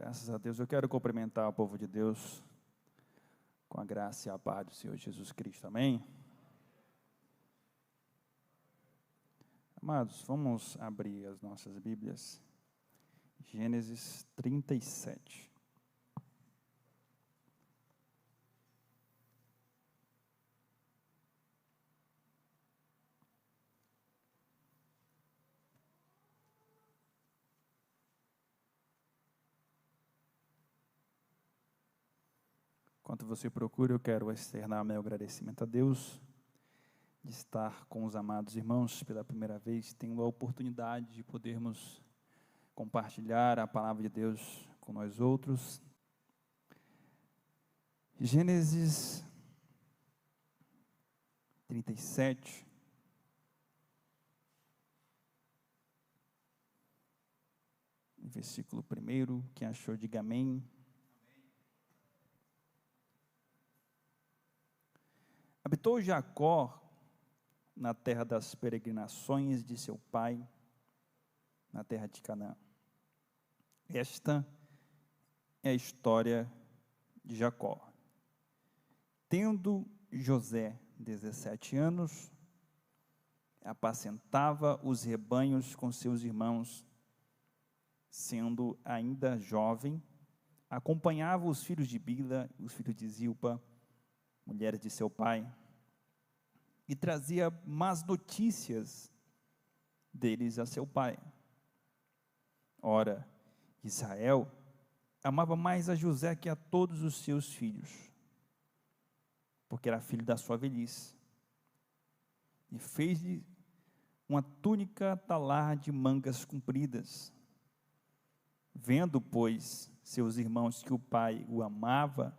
Graças a Deus. Eu quero cumprimentar o povo de Deus com a graça e a paz do Senhor Jesus Cristo. Amém? Amados, vamos abrir as nossas Bíblias. Gênesis 37. Enquanto você procura, eu quero externar meu agradecimento a Deus de estar com os amados irmãos pela primeira vez, tendo a oportunidade de podermos compartilhar a palavra de Deus com nós outros. Gênesis 37. Versículo 1, quem achou, diga amém. Habitou Jacó na terra das peregrinações de seu pai, na terra de Canaã. Esta é a história de Jacó. Tendo José 17 anos, apacentava os rebanhos com seus irmãos, sendo ainda jovem, acompanhava os filhos de Bila, os filhos de Zilpa, mulheres de seu pai, e trazia más notícias deles a seu pai. Ora, Israel amava mais a José que a todos os seus filhos, porque era filho da sua velhice, e fez-lhe uma túnica talar de mangas compridas. Vendo, pois, seus irmãos que o pai o amava,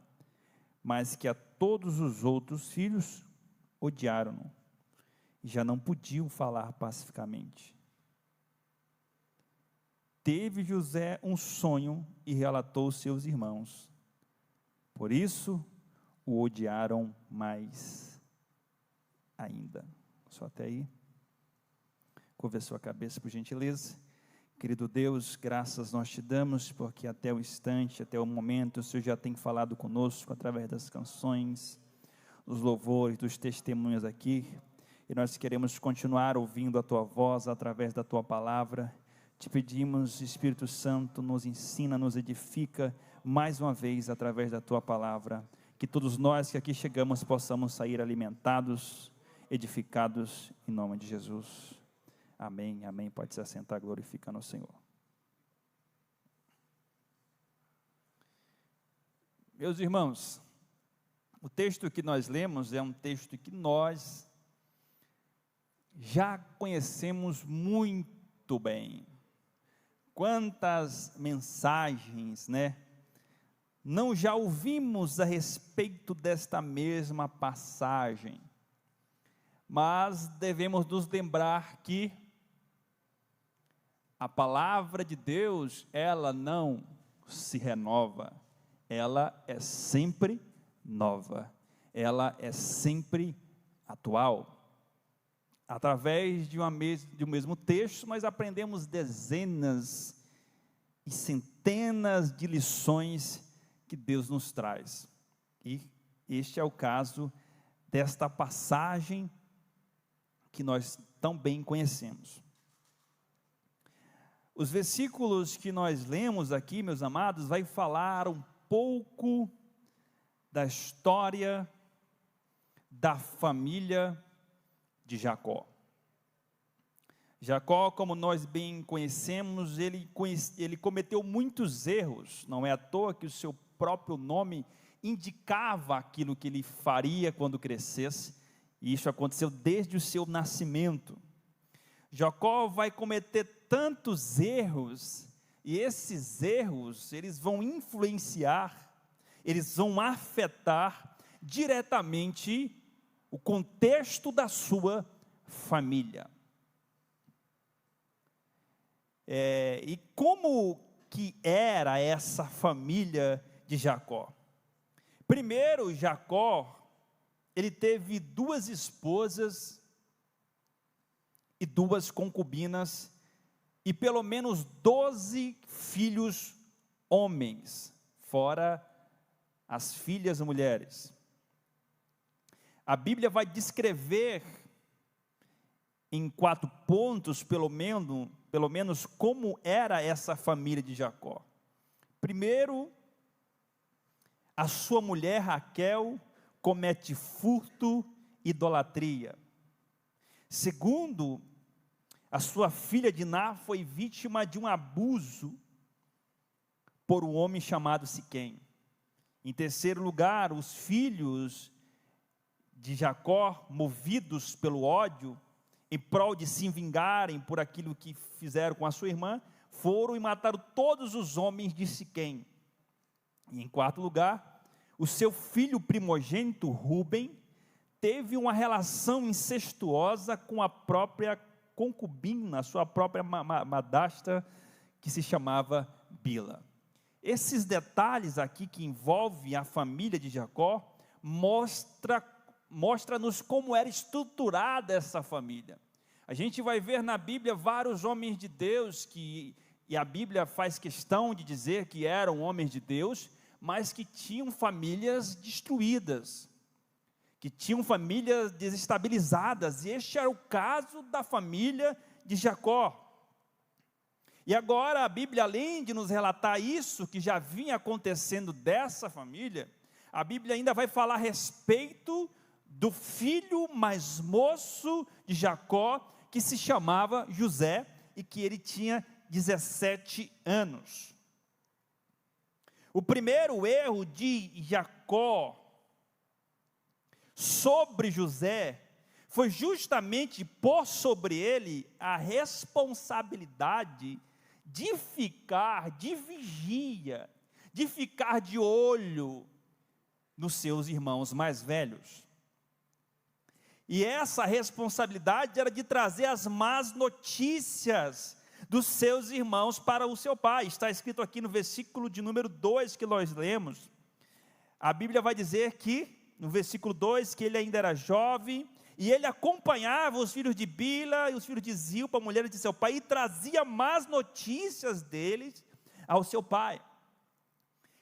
mas que a todos os outros filhos odiaram-no, e já não podiam falar pacificamente. Teve José um sonho e relatou aos seus irmãos. Por isso, o odiaram mais ainda. Só até aí. Curva a sua cabeça, por gentileza. Querido Deus, graças nós te damos, porque até o instante, até o momento, o Senhor já tem falado conosco através das canções, dos louvores, dos testemunhos aqui, e nós queremos continuar ouvindo a tua voz através da tua palavra. Te pedimos, Espírito Santo, nos ensina, nos edifica mais uma vez através da tua palavra, que todos nós que aqui chegamos possamos sair alimentados, edificados, em nome de Jesus. Amém, amém. Pode se assentar glorificando o Senhor. Meus irmãos, o texto que nós lemos é um texto que nós já conhecemos muito bem. Quantas mensagens, não já ouvimos a respeito desta mesma passagem, mas devemos nos lembrar que a palavra de Deus, ela não se renova, ela é sempre nova, ela é sempre atual. Através de um mesmo texto, nós aprendemos dezenas e centenas de lições que Deus nos traz, e este é o caso desta passagem que nós tão bem conhecemos. Os versículos que nós lemos aqui, meus amados, vai falar um pouco da história da família de Jacó. Jacó, como nós bem conhecemos, ele cometeu muitos erros, não é à toa que o seu próprio nome indicava aquilo que ele faria quando crescesse, e isso aconteceu desde o seu nascimento. Jacó vai cometer tantos erros, e esses erros, eles vão influenciar, eles vão afetar diretamente o contexto da sua família. E como que era essa família de Jacó? Primeiro, Jacó, ele teve 2 esposas e 2 concubinas, e pelo menos 12 filhos homens, fora as filhas mulheres. A Bíblia vai descrever em 4 pontos, pelo menos, como era essa família de Jacó. Primeiro, a sua mulher Raquel comete furto e idolatria. Segundo, a sua filha Diná foi vítima de um abuso por um homem chamado Siquém. Em terceiro lugar, os filhos de Jacó, movidos pelo ódio, em prol de se vingarem por aquilo que fizeram com a sua irmã, foram e mataram todos os homens de Siquém. E em quarto lugar, o seu filho primogênito, Ruben, teve uma relação incestuosa com a própria concubina, a sua própria madrasta, que se chamava Bila. Esses detalhes aqui que envolvem a família de Jacó, mostra-nos como era estruturada essa família. A gente vai ver na Bíblia vários homens de Deus, e a Bíblia faz questão de dizer que eram homens de Deus, mas que tinham famílias destruídas, que tinham famílias desestabilizadas, e este era o caso da família de Jacó. E agora a Bíblia, além de nos relatar isso, que já vinha acontecendo dessa família, a Bíblia ainda vai falar a respeito do filho mais moço de Jacó, que se chamava José, e que ele tinha 17 anos. O primeiro erro de Jacó sobre José foi justamente pôr sobre ele a responsabilidade de ficar de vigia, de ficar de olho nos seus irmãos mais velhos. E essa responsabilidade era de trazer as más notícias dos seus irmãos para o seu pai. Está escrito aqui no versículo de número 2 que nós lemos. A Bíblia vai dizer que, no versículo 2, que ele ainda era jovem, e ele acompanhava os filhos de Bila e os filhos de Zilpa, mulheres de seu pai, e trazia más notícias deles ao seu pai.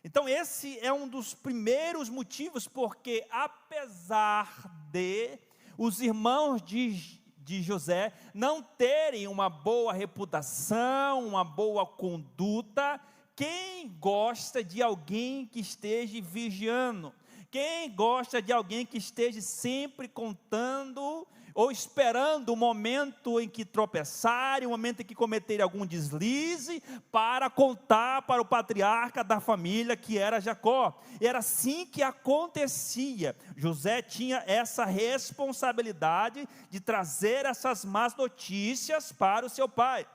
Então esse é um dos primeiros motivos, porque apesar de os irmãos de José não terem uma boa reputação, uma boa conduta, quem gosta de alguém que esteja vigiando? Quem gosta de alguém que esteja sempre contando ou esperando o momento em que tropeçarem, o momento em que cometerem algum deslize, para contar para o patriarca da família, que era Jacó? Era assim que acontecia. José tinha essa responsabilidade de trazer essas más notícias para o seu pai.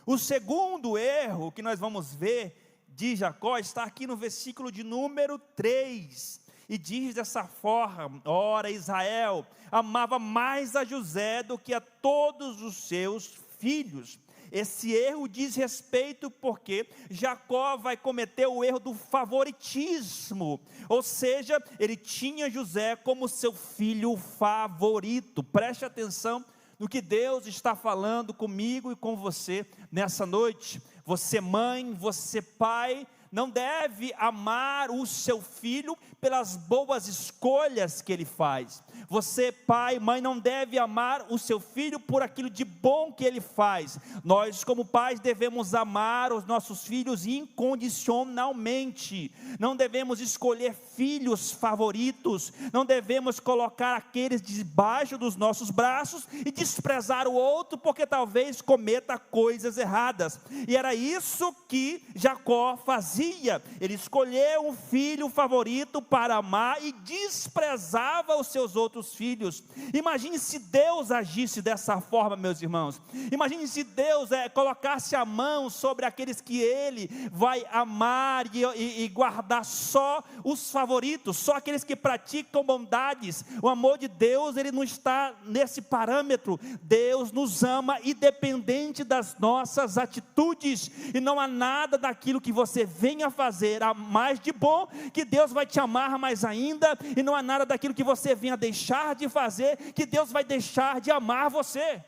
O segundo erro que nós vamos ver de Jacó está aqui no versículo de número 3, e diz dessa forma: ora, Israel amava mais a José do que a todos os seus filhos. Esse erro diz respeito porque Jacó vai cometer o erro do favoritismo, ou seja, ele tinha José como seu filho favorito. Preste atenção no que Deus está falando comigo e com você nessa noite. Você mãe, você pai, não deve amar o seu filho pelas boas escolhas que ele faz. Você, pai, mãe, não deve amar o seu filho por aquilo de bom que ele faz. Nós, como pais, devemos amar os nossos filhos incondicionalmente. Não devemos escolher filhos favoritos. Não devemos colocar aqueles debaixo dos nossos braços e desprezar o outro porque talvez cometa coisas erradas. E era isso que Jacó fazia. Ele escolheu um filho favorito para amar e desprezava os seus outros filhos. Imagine se Deus agisse dessa forma, meus irmãos. Imagine se Deus colocasse a mão sobre aqueles que Ele vai amar e guardar só os favoritos, só aqueles que praticam bondades. O amor de Deus, ele não está nesse parâmetro. Deus nos ama independente das nossas atitudes, e não há nada daquilo que você venha fazer a mais de bom que Deus vai te amar mais ainda, e não há nada daquilo que você venha deixar de fazer que Deus vai deixar de amar você.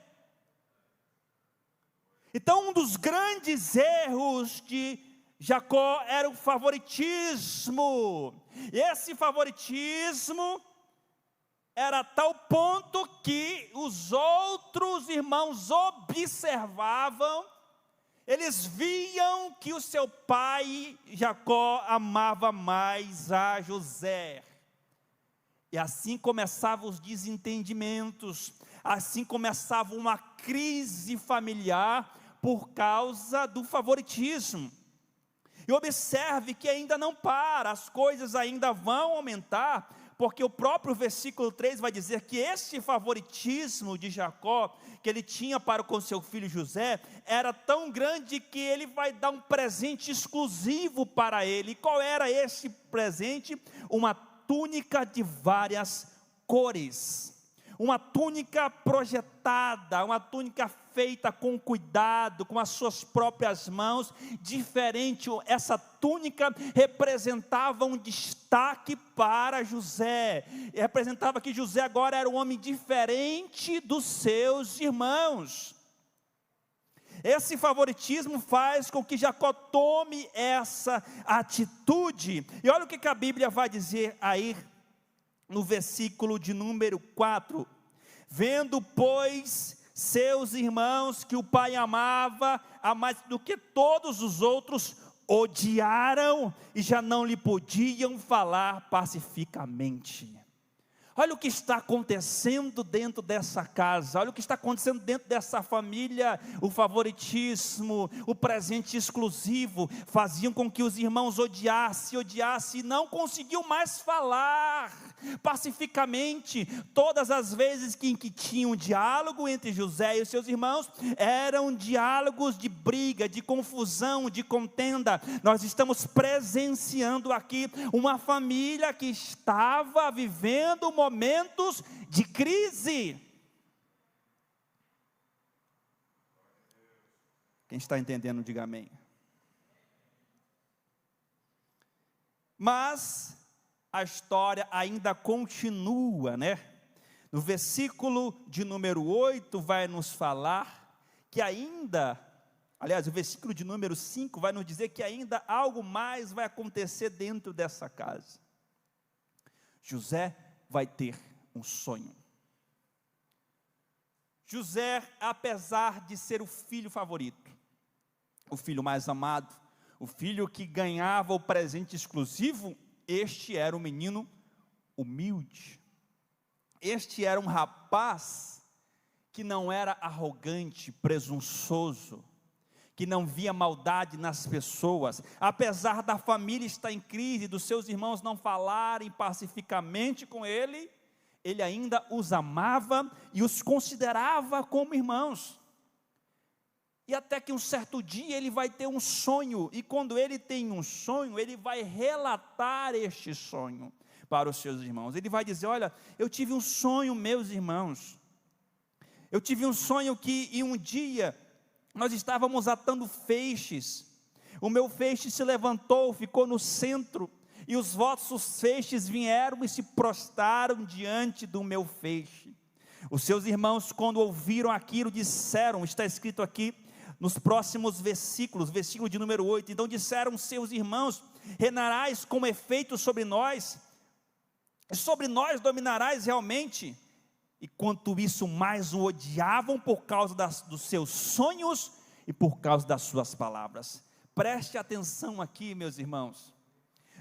Então, um dos grandes erros de Jacó era o favoritismo, e esse favoritismo era a tal ponto que os outros irmãos observavam, eles viam que o seu pai Jacó amava mais a José, e assim começavam os desentendimentos, assim começava uma crise familiar por causa do favoritismo. E observe que ainda não para, as coisas ainda vão aumentar, porque o próprio versículo 3 vai dizer que esse favoritismo de Jacó, que ele tinha para com seu filho José, era tão grande que ele vai dar um presente exclusivo para ele. E qual era esse presente? Uma túnica de várias cores, uma túnica projetada, uma túnica feita com cuidado, com as suas próprias mãos, diferente. Essa túnica representava um destaque para José, representava que José agora era um homem diferente dos seus irmãos. Esse favoritismo faz com que Jacó tome essa atitude, e olha o que a Bíblia vai dizer aí, no versículo de número 4, vendo pois seus irmãos que o pai amava, a mais do que todos os outros, odiaram e já não lhe podiam falar pacificamente. Olha o que está acontecendo dentro dessa casa, olha o que está acontecendo dentro dessa família. O favoritismo, o presente exclusivo, faziam com que os irmãos odiassem e não conseguiam mais falar pacificamente. Todas as vezes em que tinha um diálogo entre José e os seus irmãos, eram diálogos de briga, de confusão, de contenda. Nós estamos presenciando aqui uma família que estava vivendo momentos de crise. Quem está entendendo, diga amém. Mas a história ainda continua, né? No versículo de número 8 vai nos falar que ainda, aliás, o versículo de número 5 vai nos dizer que ainda algo mais vai acontecer dentro dessa casa. José vai ter um sonho. José, apesar de ser o filho favorito, o filho mais amado, o filho que ganhava o presente exclusivo, este era um menino humilde. Este era um rapaz que não era arrogante, presunçoso, que não via maldade nas pessoas. Apesar da família estar em crise, dos seus irmãos não falarem pacificamente com ele, ele ainda os amava e os considerava como irmãos. E até que um certo dia ele vai ter um sonho, e quando ele tem um sonho, ele vai relatar este sonho para os seus irmãos. Ele vai dizer: olha, eu tive um sonho, meus irmãos, eu tive um sonho que em um dia nós estávamos atando feixes, o meu feixe se levantou, ficou no centro, e os vossos feixes vieram e se prostraram diante do meu feixe. Os seus irmãos, quando ouviram aquilo, disseram, está escrito aqui nos próximos versículos, versículo de número 8, então disseram seus irmãos: reinarás com efeito sobre nós dominarás realmente. E quanto isso, mais o odiavam por causa dos seus sonhos e por causa das suas palavras. Preste atenção aqui, meus irmãos.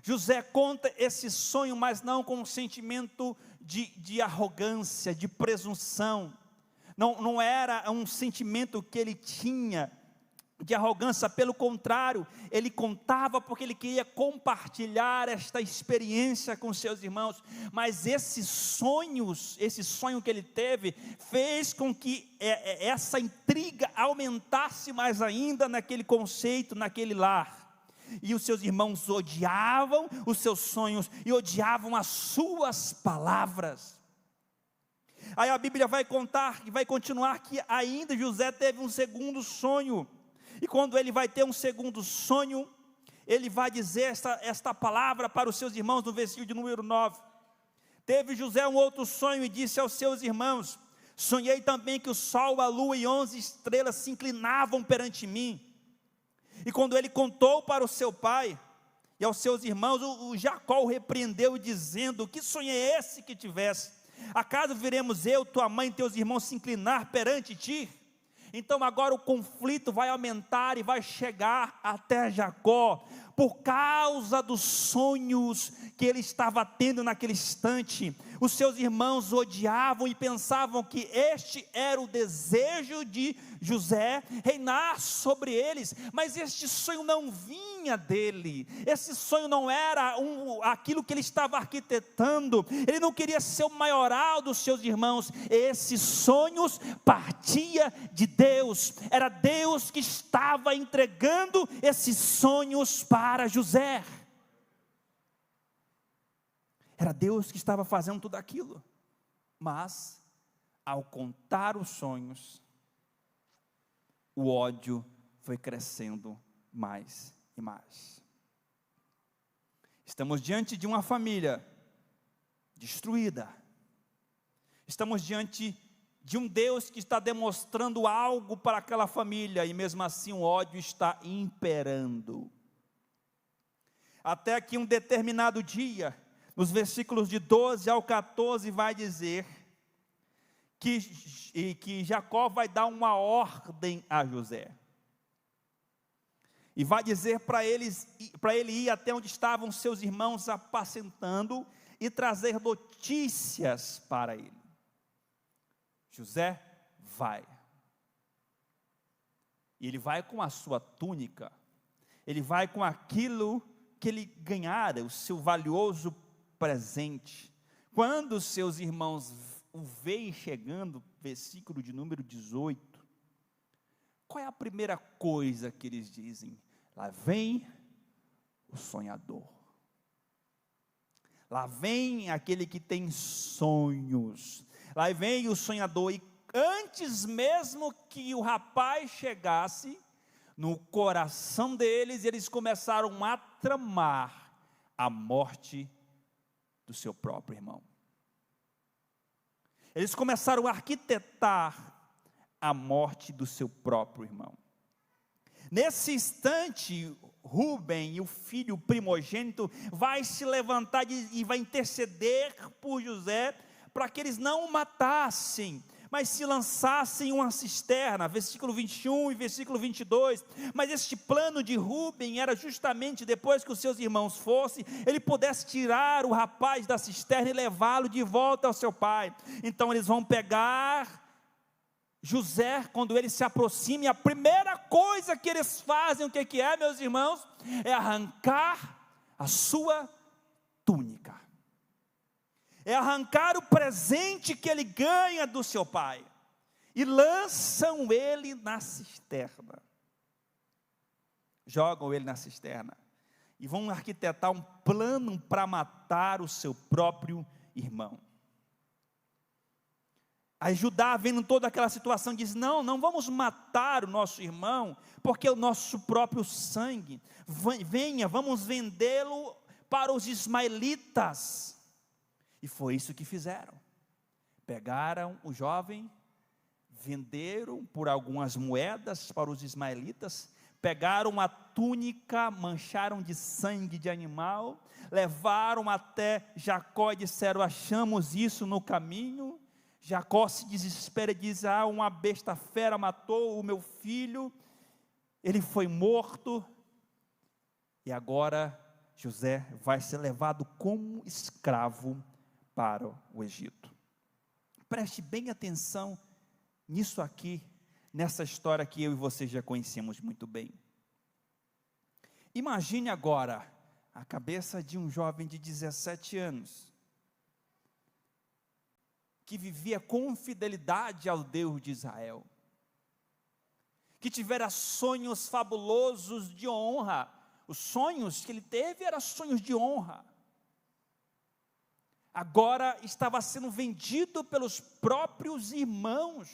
José conta esse sonho, mas não com um sentimento de arrogância, de presunção. Não era um sentimento que ele tinha de arrogância, pelo contrário, ele contava porque ele queria compartilhar esta experiência com seus irmãos. Mas esse sonho que ele teve, fez com que essa intriga aumentasse mais ainda naquele conceito, naquele lar. E os seus irmãos odiavam os seus sonhos e odiavam as suas palavras. Aí a Bíblia vai contar, vai continuar que ainda José teve um segundo sonho. E quando ele vai ter um segundo sonho, ele vai dizer esta palavra para os seus irmãos no versículo de número 9. Teve José um outro sonho e disse aos seus irmãos: sonhei também que o sol, a lua e 11 estrelas se inclinavam perante mim. E quando ele contou para o seu pai e aos seus irmãos, o Jacó o repreendeu, dizendo: que sonho é esse que tivesse? Acaso viremos eu, tua mãe e teus irmãos se inclinar perante ti? Então agora o conflito vai aumentar e vai chegar até Jacó, por causa dos sonhos que ele estava tendo naquele instante. Os seus irmãos odiavam e pensavam que este era o desejo de José, reinar sobre eles, mas este sonho não vinha dele, esse sonho não era aquilo que ele estava arquitetando, ele não queria ser o maioral dos seus irmãos, esses sonhos partia de Deus, era Deus que estava entregando esses sonhos para José, era Deus que estava fazendo tudo aquilo, mas ao contar os sonhos, o ódio foi crescendo mais e mais. Estamos diante de uma família destruída, estamos diante de um Deus que está demonstrando algo para aquela família, e mesmo assim o ódio está imperando, até que um determinado dia, nos versículos de 12 ao 14, vai dizer que Jacó vai dar uma ordem a José, e vai dizer para ele ir até onde estavam seus irmãos apacentando, e trazer notícias para ele. José vai, e ele vai com a sua túnica, ele vai com aquilo que ele ganhara, o seu valioso presente. Quando seus irmãos o veem chegando, versículo de número 18, qual é a primeira coisa que eles dizem? Lá vem o sonhador, lá vem aquele que tem sonhos, lá vem o sonhador. E antes mesmo que o rapaz chegasse, no coração deles, eles começaram a tramar a morte do seu próprio irmão. Eles começaram a arquitetar a morte do seu próprio irmão. Nesse instante, Rúben, o filho primogênito, vai se levantar e vai interceder por José, para que eles não o matassem, mas se lançassem em uma cisterna, versículo 21 e versículo 22, mas este plano de Rúben era justamente depois que os seus irmãos fossem, ele pudesse tirar o rapaz da cisterna e levá-lo de volta ao seu pai. Então eles vão pegar José, quando ele se aproxima, e a primeira coisa que eles fazem, o que é, meus irmãos? É arrancar a sua túnica, é arrancar o presente que ele ganha do seu pai, e lançam ele na cisterna, jogam ele na cisterna, e vão arquitetar um plano para matar o seu próprio irmão. Aí Judá, vendo toda aquela situação, diz: não vamos matar o nosso irmão, porque é o nosso próprio sangue, venha, vamos vendê-lo para os ismaelitas. E foi isso que fizeram, pegaram o jovem, venderam por algumas moedas para os ismaelitas, pegaram a túnica, mancharam de sangue de animal, levaram até Jacó e disseram: achamos isso no caminho. Jacó se desespera e diz: uma besta fera matou o meu filho, ele foi morto, e agora José vai ser levado como escravo para o Egito. Preste bem atenção nisso aqui, nessa história que eu e você já conhecemos muito bem. Imagine agora a cabeça de um jovem de 17 anos, que vivia com fidelidade ao Deus de Israel, que tivera sonhos fabulosos de honra. Os sonhos que ele teve eram sonhos de honra. Agora estava sendo vendido pelos próprios irmãos.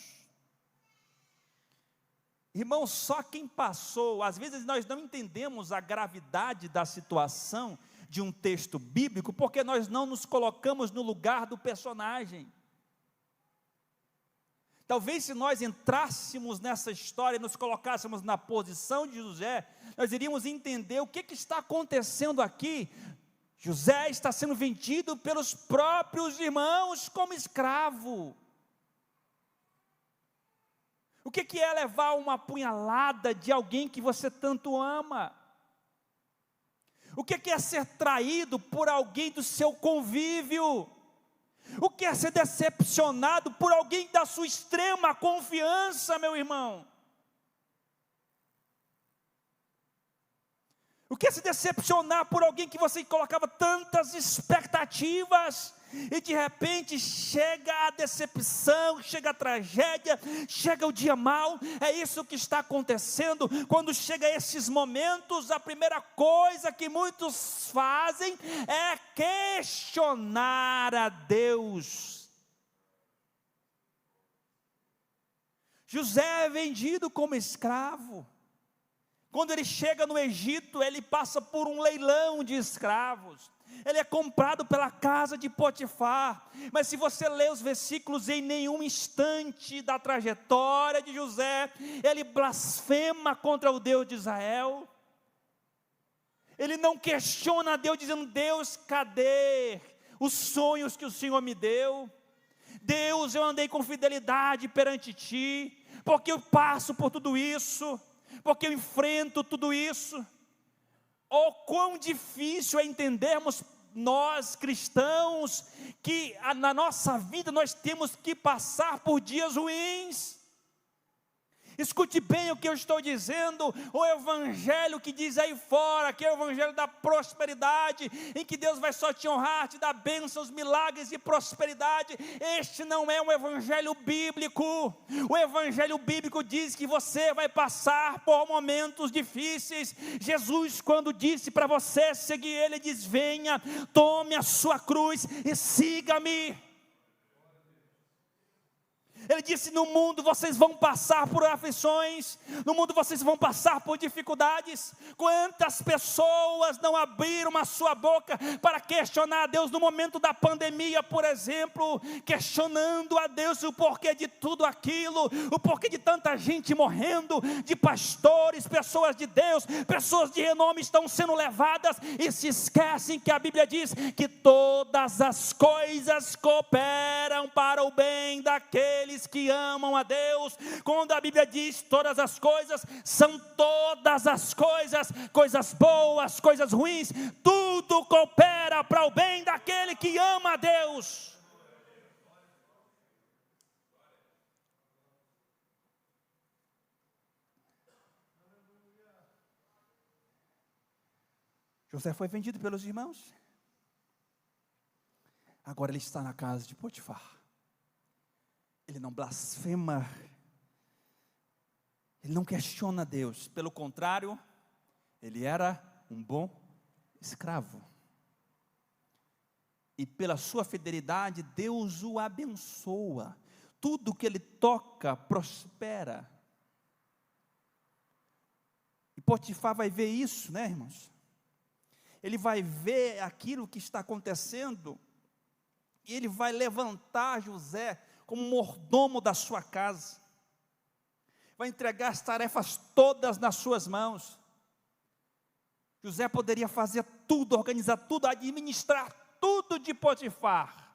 Irmãos, só quem passou, às vezes nós não entendemos a gravidade da situação de um texto bíblico, porque nós não nos colocamos no lugar do personagem. Talvez se nós entrássemos nessa história, nos colocássemos na posição de José, nós iríamos entender o que está acontecendo aqui. José está sendo vendido pelos próprios irmãos como escravo. O que é levar uma punhalada de alguém que você tanto ama? O que é ser traído por alguém do seu convívio? O que é ser decepcionado por alguém da sua extrema confiança, meu irmão? O que é se decepcionar por alguém que você colocava tantas expectativas, e de repente chega a decepção, chega a tragédia, chega o dia mau? É isso que está acontecendo. Quando chega esses momentos, a primeira coisa que muitos fazem é questionar a Deus. José é vendido como escravo. Quando ele chega no Egito, ele passa por um leilão de escravos. Ele é comprado pela casa de Potifar. Mas se você ler os versículos, em nenhum instante da trajetória de José, ele blasfema contra o Deus de Israel. Ele não questiona a Deus, dizendo: Deus, cadê os sonhos que o Senhor me deu? Deus, eu andei com fidelidade perante Ti, porque eu passo por tudo isso, porque eu enfrento tudo isso. Oh, quão difícil é entendermos, nós cristãos, que na nossa vida nós temos que passar por dias ruins. Escute bem o que eu estou dizendo. O evangelho que diz aí fora, que é o evangelho da prosperidade, em que Deus vai só te honrar, te dar bênçãos, milagres e prosperidade, este não é um evangelho bíblico. O evangelho bíblico diz que você vai passar por momentos difíceis. Jesus, quando disse para você seguir Ele, diz: venha, tome a sua cruz e siga-me. Ele disse: no mundo vocês vão passar por aflições, no mundo vocês vão passar por dificuldades. Quantas pessoas não abriram a sua boca para questionar a Deus no momento da pandemia, por exemplo, questionando a Deus o porquê de tudo aquilo, o porquê de tanta gente morrendo, de pastores, pessoas de Deus, pessoas de renome estão sendo levadas, e se esquecem que a Bíblia diz que todas as coisas cooperam para o bem daqueles que amam a Deus. Quando a Bíblia diz todas as coisas, são todas as coisas, coisas boas, coisas ruins, tudo coopera para o bem daquele que ama a Deus. José foi vendido pelos irmãos, agora ele está na casa de Potifar. Ele não blasfema, ele não questiona Deus, pelo contrário, ele era um bom escravo, e pela sua fidelidade, Deus o abençoa, tudo que ele toca prospera, e Potifar vai ver isso, né, irmãos? Ele vai ver aquilo que está acontecendo, e ele vai levantar José como mordomo da sua casa, vai entregar as tarefas todas nas suas mãos. José poderia fazer tudo, organizar tudo, administrar tudo de Potifar.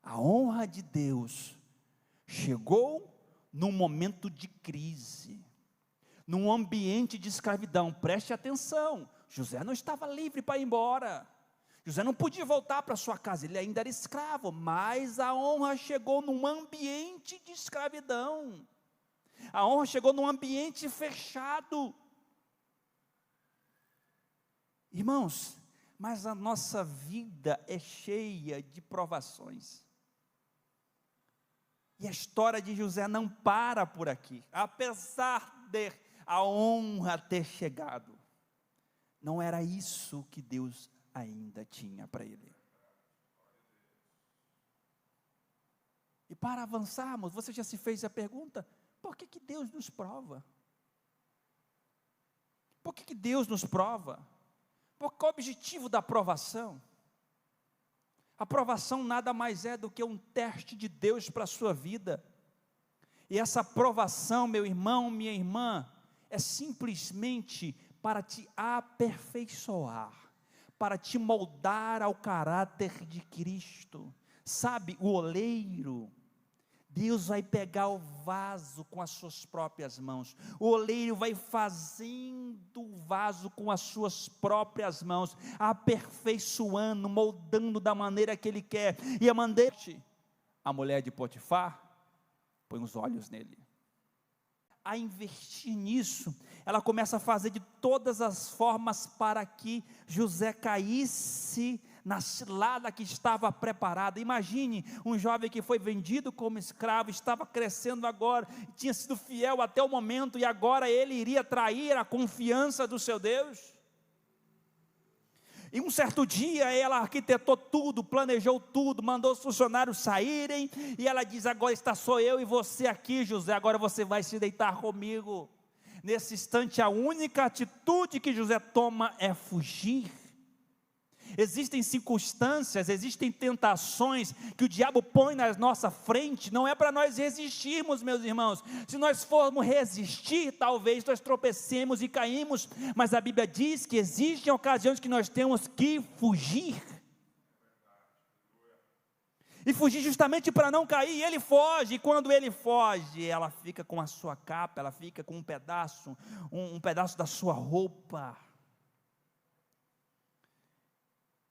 A honra de Deus chegou num momento de crise, num ambiente de escravidão. Preste atenção, José não estava livre para ir embora, José não podia voltar para sua casa, ele ainda era escravo, mas a honra chegou num ambiente de escravidão, a honra chegou num ambiente fechado. Irmãos, mas a nossa vida é cheia de provações, e a história de José não para por aqui. Apesar de a honra ter chegado, não era isso que Deus ainda tinha para ele. E para avançarmos, você já se fez a pergunta: por que Deus nos prova? Por que Deus nos prova? Qual é o objetivo da provação? A provação nada mais é do que um teste de Deus para a sua vida. E essa provação, meu irmão, minha irmã, é simplesmente para te aperfeiçoar, para te moldar ao caráter de Cristo. Sabe, o oleiro, Deus vai pegar o vaso com as suas próprias mãos. O oleiro vai fazendo o vaso com as suas próprias mãos, aperfeiçoando, moldando da maneira que Ele quer. E a mulher de Potifar põe os olhos nele. A investir nisso, ela começa a fazer de todas as formas para que José caísse na cilada que estava preparada. Imagine um jovem que foi vendido como escravo, estava crescendo agora, tinha sido fiel até o momento, e agora ele iria trair a confiança do seu Deus. E um certo dia ela arquitetou tudo, planejou tudo, mandou os funcionários saírem, e ela diz: agora está só eu e você aqui, José, agora você vai se deitar comigo. Nesse instante, a única atitude que José toma é fugir. Existem circunstâncias, existem tentações que o diabo põe na nossa frente, não é para nós resistirmos, meus irmãos. Se nós formos resistir, talvez nós tropecemos e caímos, mas a Bíblia diz que existem ocasiões que nós temos que fugir. E fugir justamente para não cair, e ele foge, e quando ele foge, ela fica com a sua capa, ela fica com um pedaço da sua roupa.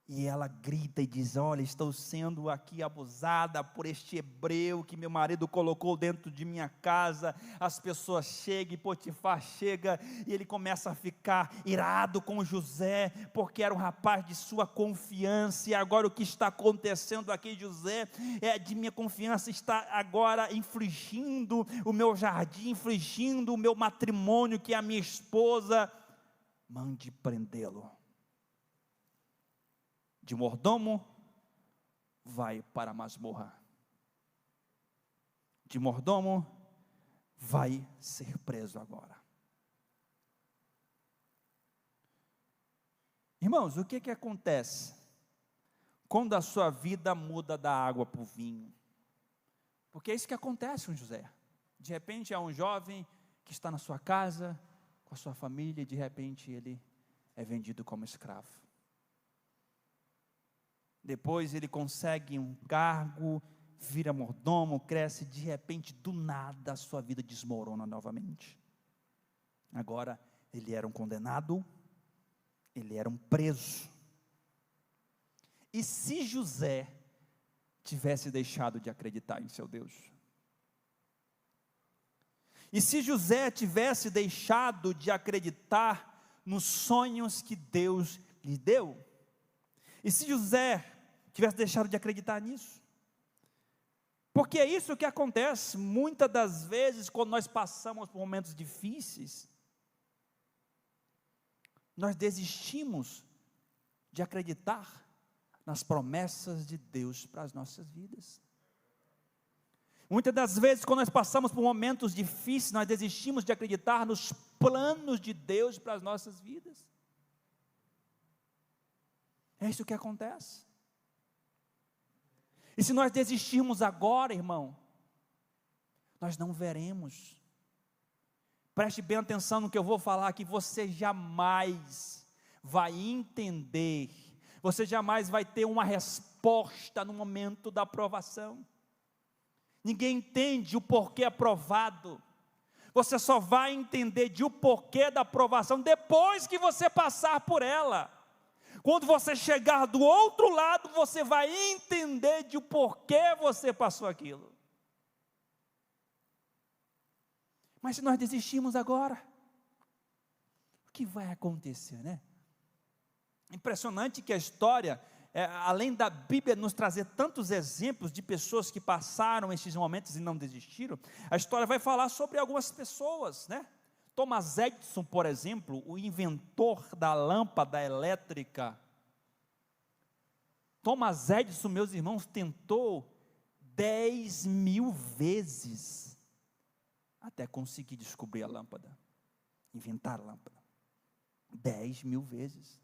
E ela grita e diz: olha, estou sendo aqui abusada por este hebreu que meu marido colocou dentro de minha casa. As pessoas chegam, e Potifar chega, e ele começa a ficar irado com José, porque era um rapaz de sua confiança. E agora o que está acontecendo aqui, José, de minha confiança, está agora infringindo o meu jardim, infringindo o meu matrimônio, que é a minha esposa. Mande prendê-lo. De mordomo, vai para a masmorra. De mordomo, vai ser preso agora. Irmãos, o que acontece quando a sua vida muda da água para o vinho? Porque é isso que acontece com José. De repente há um jovem que está na sua casa, com a sua família, e de repente ele é vendido como escravo. Depois ele consegue um cargo, vira mordomo, cresce, de repente, do nada, a sua vida desmorona novamente. Agora, ele era um condenado, ele era um preso. E se José tivesse deixado de acreditar em seu Deus? E se José tivesse deixado de acreditar nos sonhos que Deus lhe deu? E se José tivesse deixado de acreditar nisso? Porque é isso que acontece muitas das vezes quando nós passamos por momentos difíceis. Nós desistimos de acreditar nas promessas de Deus para as nossas vidas. Muitas das vezes quando nós passamos por momentos difíceis, nós desistimos de acreditar nos planos de Deus para as nossas vidas. É isso que acontece. E se nós desistirmos agora, irmão, nós não veremos. Preste bem atenção no que eu vou falar aqui. Você jamais vai entender, você jamais vai ter uma resposta no momento da aprovação. Ninguém entende o porquê aprovado. Você só vai entender de o porquê da aprovação depois que você passar por ela. Quando você chegar do outro lado, você vai entender de o porquê você passou aquilo. Mas se nós desistirmos agora, o que vai acontecer, né? Impressionante que a história, além da Bíblia nos trazer tantos exemplos de pessoas que passaram esses momentos e não desistiram, a história vai falar sobre algumas pessoas, né? Thomas Edison, por exemplo, o inventor da lâmpada elétrica. Thomas Edison, meus irmãos, tentou 10.000 vezes até conseguir descobrir a lâmpada, inventar a lâmpada. 10.000 vezes.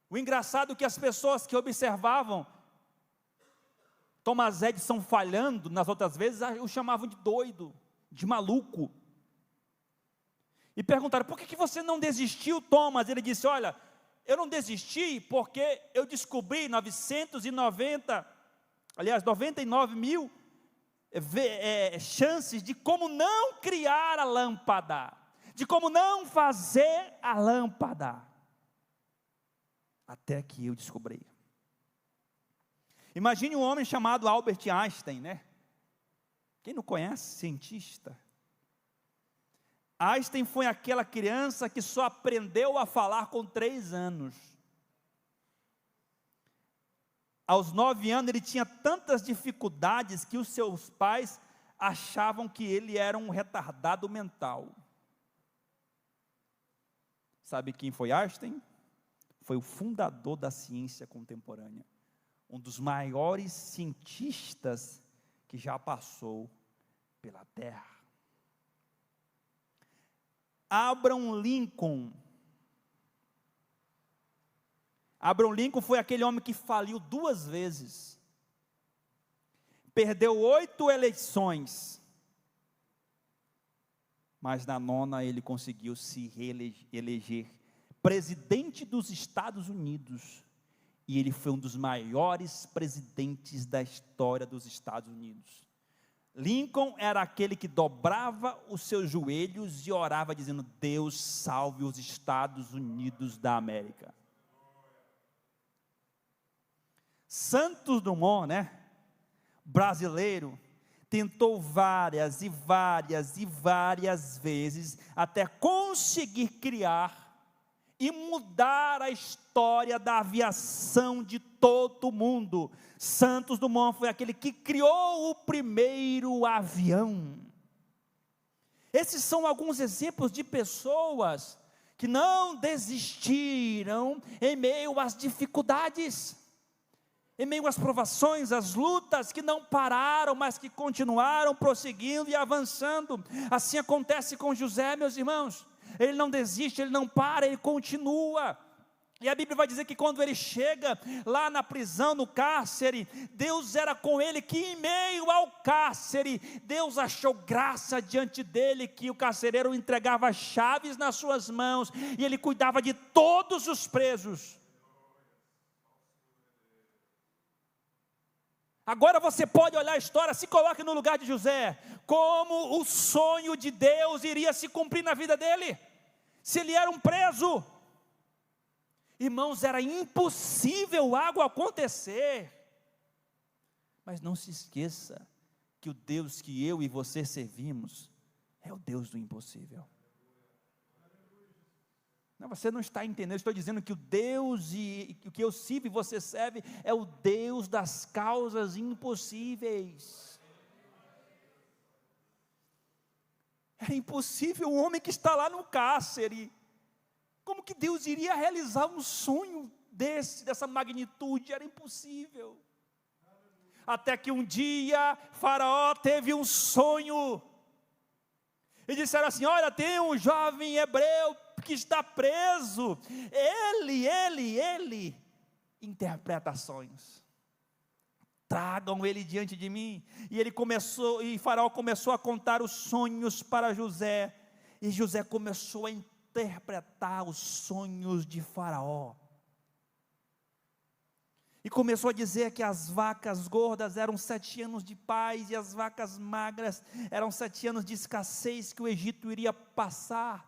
O engraçado é que as pessoas que observavam Thomas Edison falhando nas outras vezes, o chamavam de doido, de maluco. E perguntaram: por que você não desistiu, Thomas? Ele disse: olha, eu não desisti porque eu descobri 99 mil chances de como não criar a lâmpada, de como não fazer a lâmpada, até que eu descobri. Imagine um homem chamado Albert Einstein, né? Quem não conhece, cientista. Einstein foi aquela criança que só aprendeu a falar com 3 anos. Aos 9 anos ele tinha tantas dificuldades que os seus pais achavam que ele era um retardado mental. Sabe quem foi Einstein? Foi o fundador da ciência contemporânea. Um dos maiores cientistas que já passou pela Terra. Abraham Lincoln. Abraham Lincoln foi aquele homem que faliu 2 vezes. Perdeu 8 eleições. Mas na 9ª ele conseguiu se eleger presidente dos Estados Unidos. E ele foi um dos maiores presidentes da história dos Estados Unidos. Lincoln era aquele que dobrava os seus joelhos e orava dizendo: Deus salve os Estados Unidos da América. Santos Dumont, né? Brasileiro, tentou várias vezes até conseguir criar e mudar a história da aviação de todo o mundo. Santos Dumont foi aquele que criou o primeiro avião. Esses são alguns exemplos de pessoas que não desistiram em meio às dificuldades, em meio às provações, às lutas, que não pararam, mas que continuaram prosseguindo e avançando. Assim acontece com José, meus irmãos. Ele não desiste, ele não para, ele continua. E a Bíblia vai dizer que quando ele chega lá na prisão, no cárcere, Deus era com ele, que em meio ao cárcere, Deus achou graça diante dele, que o carcereiro entregava as chaves nas suas mãos, e ele cuidava de todos os presos. Agora você pode olhar a história, se coloque no lugar de José, como o sonho de Deus iria se cumprir na vida dele, se ele era um preso. Irmãos, era impossível algo acontecer, mas não se esqueça, que o Deus que eu e você servimos, é o Deus do impossível. Não, você não está entendendo, eu estou dizendo que o Deus que eu sirvo e você serve, é o Deus das causas impossíveis. Era impossível um homem que está lá no cárcere, como que Deus iria realizar um sonho dessa magnitude? Era impossível. Até que um dia, Faraó teve um sonho, e disseram assim: olha, tem um jovem hebreu que está preso, ele interpreta sonhos, tragam ele diante de mim. E Faraó começou a contar os sonhos para José, e José começou a interpretar os sonhos de Faraó, e começou a dizer que as vacas gordas eram 7 anos de paz, e as vacas magras eram 7 anos de escassez que o Egito iria passar.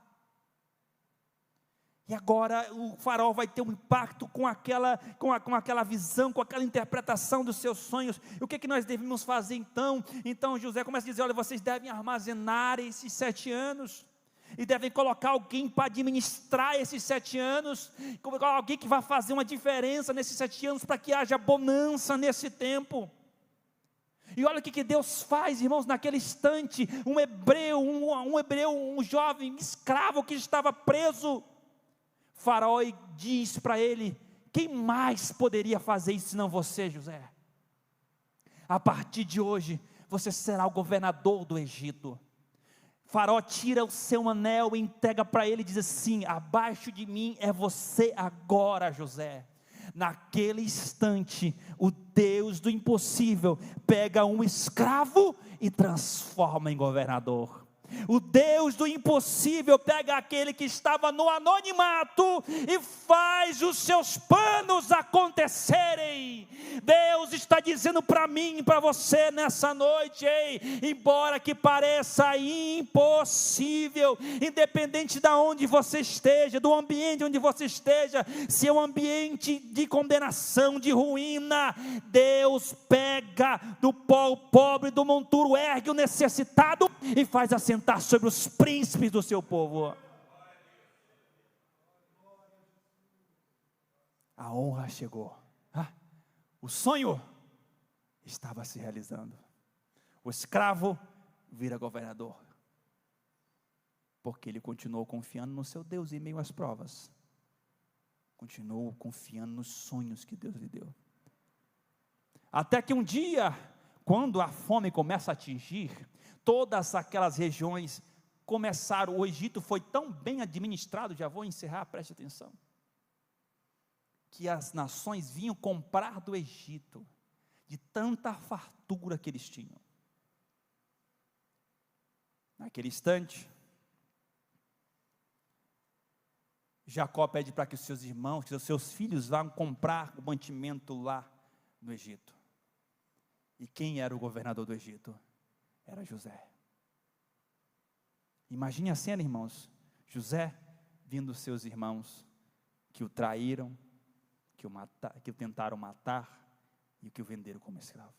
E agora o Faraó vai ter um impacto com aquela visão, com aquela interpretação dos seus sonhos. E o que nós devemos fazer então? Então José começa a dizer: olha, vocês devem armazenar esses 7 anos, e devem colocar alguém para administrar esses 7 anos, alguém que vai fazer uma diferença nesses 7 anos, para que haja bonança nesse tempo. E olha o que Deus faz, irmãos, naquele instante. Um jovem escravo que estava preso, Faraó diz para ele: quem mais poderia fazer isso senão você, José? A partir de hoje, você será o governador do Egito. Faraó tira o seu anel, entrega para ele e diz assim: abaixo de mim é você agora, José. Naquele instante, o Deus do impossível pega um escravo e transforma em governador. O Deus do impossível pega aquele que estava no anonimato e faz os seus planos acontecerem. Deus está dizendo para mim e para você nessa noite: ei, embora que pareça impossível, independente de onde você esteja, do ambiente onde você esteja, se é um ambiente de condenação, de ruína, Deus pega do pó pobre, do monturo ergue o necessitado e faz assentar sobre os príncipes do seu povo. A honra chegou. O sonho estava se realizando. O escravo vira governador, porque ele continuou confiando no seu Deus em meio às provas. Continuou confiando nos sonhos que Deus lhe deu. Até que um dia, quando a fome começa a atingir, todas aquelas regiões começaram, o Egito foi tão bem administrado, já vou encerrar, preste atenção, que as nações vinham comprar do Egito, de tanta fartura que eles tinham. Naquele instante, Jacó pede para que os seus irmãos, que os seus filhos vá comprar o mantimento lá no Egito. E quem era o governador do Egito? Era José. Imagine a cena, irmãos. José vindo dos seus irmãos que o traíram, que o tentaram matar e que o venderam como escravo.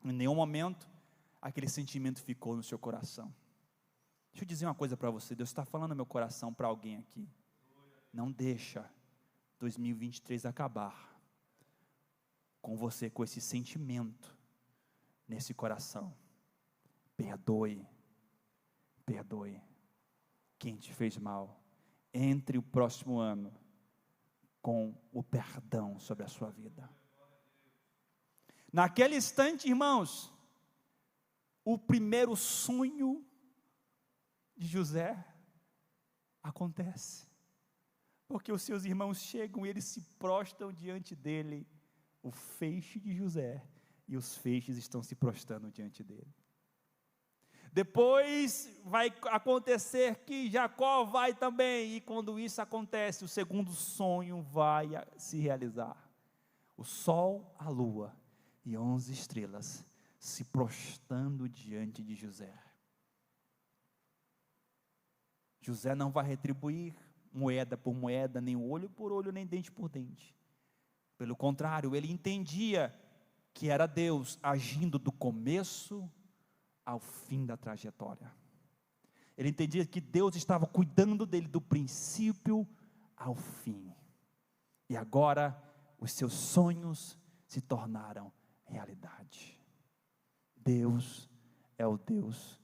Em nenhum momento aquele sentimento ficou no seu coração. Deixa eu dizer uma coisa para você. Deus está falando no meu coração para alguém aqui. Não deixa 2023 acabar com você com esse sentimento nesse coração. Perdoe quem te fez mal. Entre o próximo ano com o perdão sobre a sua vida. Naquele instante, irmãos, o primeiro sonho de José acontece, porque os seus irmãos chegam e eles se prostram diante dele, o feixe de José, e os feixes estão se prostrando diante dele. Depois vai acontecer que Jacó vai também, e quando isso acontece, o segundo sonho vai se realizar. O sol, a lua e 11 estrelas se prostrando diante de José. José não vai retribuir moeda por moeda, nem olho por olho, nem dente por dente. Pelo contrário, ele entendia que era Deus agindo do começo ao fim da trajetória. Ele entendia que Deus estava cuidando dele do princípio ao fim. E agora os seus sonhos se tornaram realidade. Deus é o Deus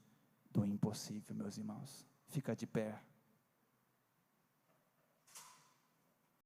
do impossível, meus irmãos. Fica de pé.